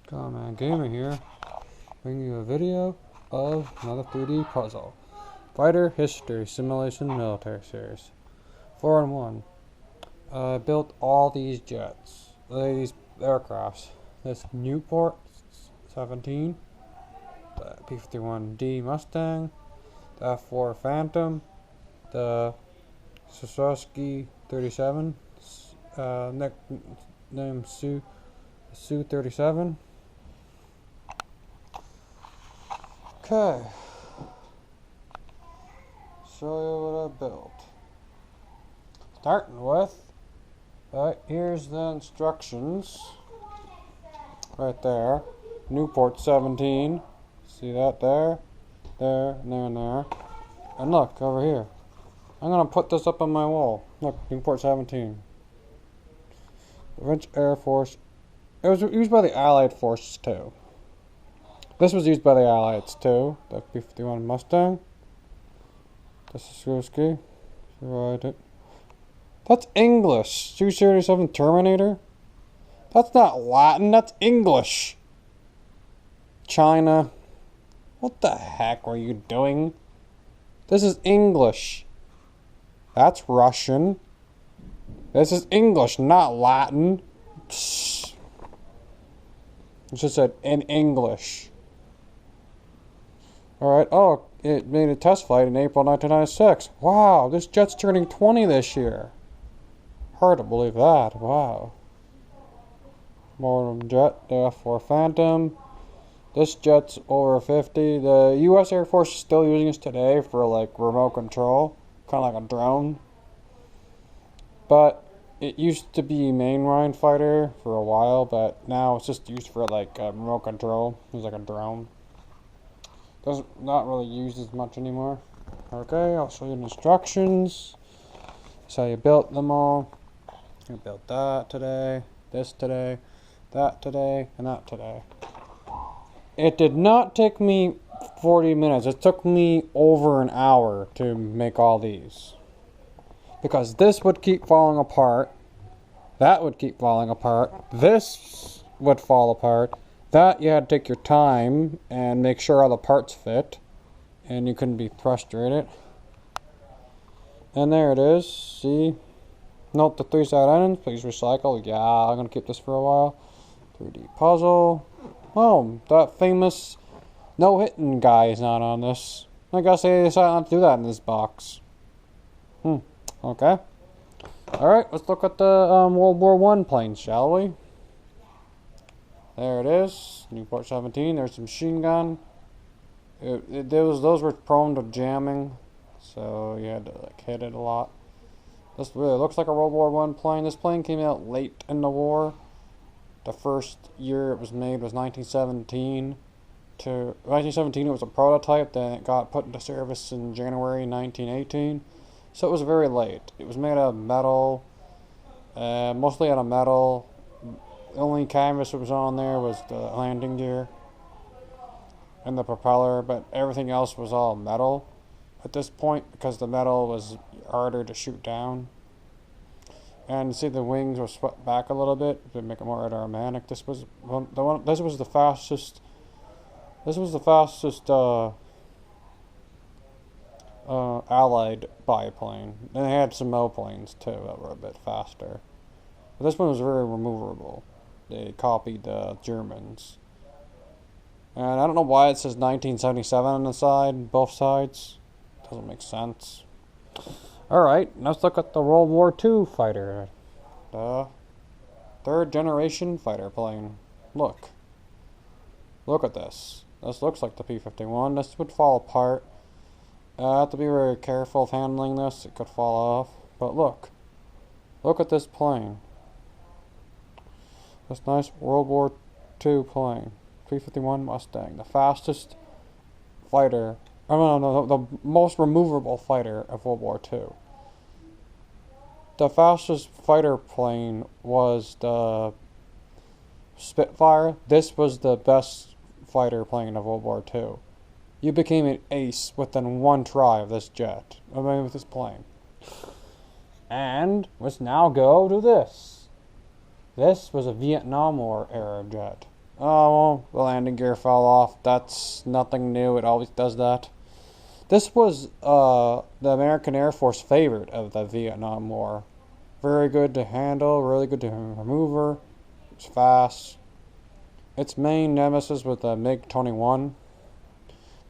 Common Gamer here, bringing you a video of another 3D puzzle. Fighter History Simulation Military Series. 4-in-1. I built all these jets, these aircrafts. This Newport 17, the P-51D Mustang, the F-4 Phantom, the Sikorsky 37, nicknamed Su-37. Okay, show you what I built. Starting with, here's the instructions. Right there, Newport 17. See that there, there, and there, and there. And look over here. I'm gonna put this up on my wall. Look, Newport 17. The French Air Force. It was used by the Allied forces too. This was used by the Allies too. The P-51 Mustang. The Sikorsky. That's English. Su-37 Terminator. That's not Latin. That's English. China. What the heck were you doing? This is English. That's Russian. This is English, not Latin. It just said in English. Alright, oh, it made a test flight in April 1996. Wow, this jet's turning 20 this year. Hard to believe that, wow. More jet, the F-4 Phantom. This jet's over 50. The U.S. Air Force is still using this today for like remote control. Kind of like a drone. But it used to be a mainline fighter for a while, but now it's just used for like remote control. It's like a drone. Not really used as much anymore. Okay, I'll show you the instructions. That's how you built them all. You built that today, this today, that today, and that today. It did not take me 40 minutes. It took me over an hour to make all these. Because this would keep falling apart. That would keep falling apart. This would fall apart. That you had to take your time and make sure all the parts fit. And you couldn't be frustrated. And there it is. See? Note the 3-side ends. Please recycle. Yeah, I'm going to keep this for a while. 3D puzzle. Oh, that famous no-hitting guy is not on this. I guess they decided not to do that in this box. Okay. Alright, let's look at the World War I planes, shall we? There it is. Newport 17. There's the machine gun. Those were prone to jamming, so you had to like hit it a lot. This really looks like a World War I plane. This plane came out late in the war. The first year it was made was 1917. 1917 it was a prototype, then it got put into service in January 1918. So it was very late. It was made out of metal, mostly out of metal. The only canvas that was on there was the landing gear and the propeller, but everything else was all metal at this point because the metal was harder to shoot down. And see the wings were swept back a little bit to make it more aerodynamic. This was the fastest. This was the fastest Allied biplane. And they had some planes too that were a bit faster. But this one was very maneuverable. They copied the Germans. And I don't know why it says 1977 on the side, both sides. Doesn't make sense. Alright, let's look at the World War II fighter. The third generation fighter plane. Look. Look at this. This looks like the P-51. This would fall apart. I have to be very careful of handling this. It could fall off. But look. Look at this plane. This nice World War II plane. P-51 Mustang. The fastest fighter. No, the most removable fighter of World War II. The fastest fighter plane was the Spitfire. This was the best fighter plane of World War II. You became an ace within one try of this jet. With this plane. And let's now go to this. This was a Vietnam War era jet. Oh, well, the landing gear fell off. That's nothing new. It always does that. This was the American Air Force favorite of the Vietnam War. Very good to handle, really good to maneuver. It's fast. Its main nemesis was the MiG-21.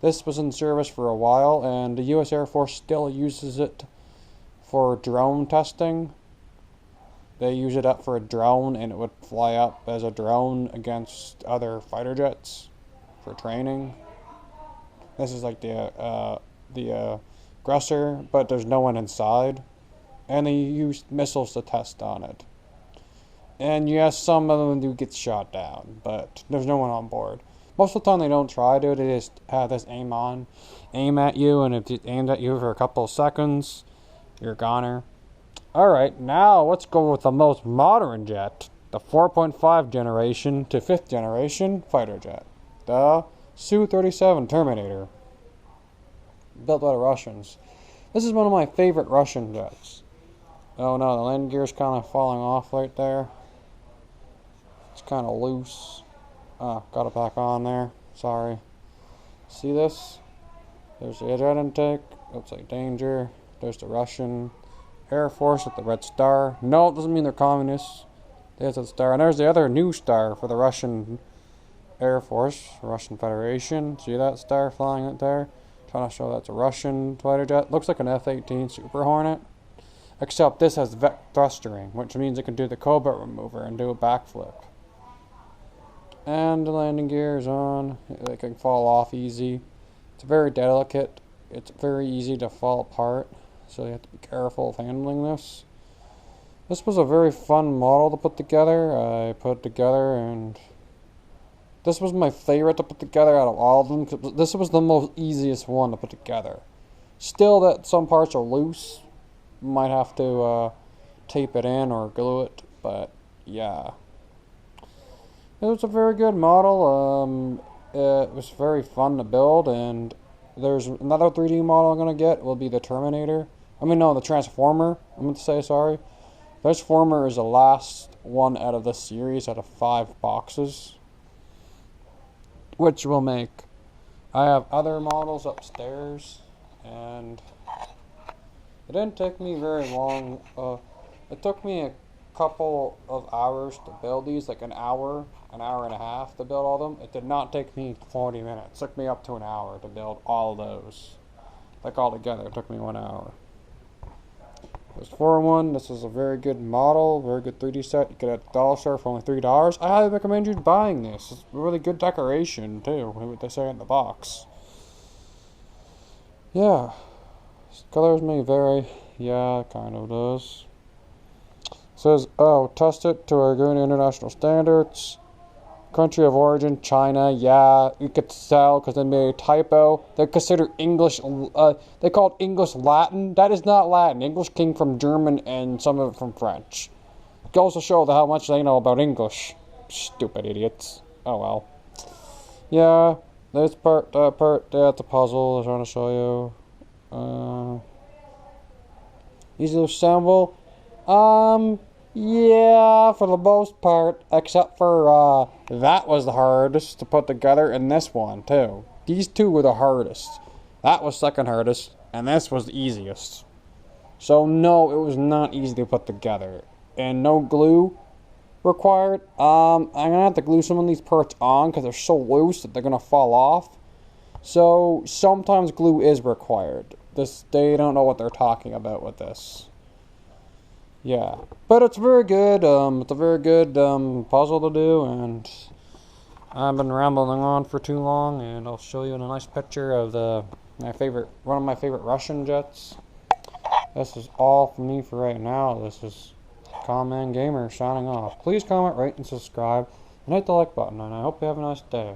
This was in service for a while, and the U.S. Air Force still uses it for drone testing. They use it up for a drone, and it would fly up as a drone against other fighter jets for training. This is like the aggressor, but there's no one inside, and they use missiles to test on it. And yes, some of them do get shot down, but there's no one on board. Most of the time they don't try to, they just have this aim at you, and if it aimed at you for a couple of seconds, you're a goner. Alright, now let's go with the most modern jet, the 4.5 generation to 5th generation fighter jet, the Su-37 Terminator, built by the Russians. This is one of my favorite Russian jets. Oh no, the landing gear's kind of falling off right there. It's kind of loose. Got it back on there. Sorry. See this? There's the jet intake. Looks like danger. There's the Russian Air Force with the red star. No, it doesn't mean they're communists. There's the star. And there's the other new star for the Russian Air Force, Russian Federation. See that star flying out there? Trying to show that's a Russian fighter jet. Looks like an F-18 Super Hornet. Except this has thrustering, which means it can do the cobra remover and do a backflip. And the landing gear is on. It can fall off easy. It's very delicate. It's very easy to fall apart, so you have to be careful of handling this. This was a very fun model to put together. I put it together, and this was my favorite to put together out of all of them, because this was the most easiest one to put together. Still, that some parts are loose. Might have to tape it in or glue it, but yeah. It was a very good model. It was very fun to build, and there's another 3D model I'm going to get. Will be the Terminator. The Transformer. I meant to say, sorry. Transformer is the last one out of this series, out of 5 boxes, which we'll make. I have other models upstairs, and it didn't take me very long. It took me a couple of hours to build these, like an hour and a half to build all of them. It did not take me 40 minutes. It took me up to an hour to build all of those. Like all together, it took me 1 hour. There's 4-in-1. This is a very good model, very good 3D set. You get a dollar store for only $3. I highly recommend you buying this. It's a really good decoration too, what they say in the box. Yeah. Colors may vary. Yeah, it kind of does. It says, test it to our good international standards. Country of origin, China. Yeah, you could tell because they made a typo. They consider English, they call it English Latin. That is not Latin. English came from German and some of it from French. It goes to show how much they know about English. Stupid idiots. Oh well. Yeah, this part, that part, that's a puzzle I was trying to show you. Easy to assemble. Yeah, for the most part, except for, that was the hardest to put together, and this one, too. These two were the hardest. That was second hardest, and this was the easiest. So, no, it was not easy to put together. And no glue required. I'm gonna have to glue some of these parts on, because they're so loose that they're gonna fall off. So, sometimes glue is required. They don't know what they're talking about with this. Yeah, but it's very good. It's a very good puzzle to do, and I've been rambling on for too long, and I'll show you a nice picture of one of my favorite Russian jets. This is all from me for right now. This is Common Gamer signing off. Please comment, rate, and subscribe, and hit the like button, and I hope you have a nice day.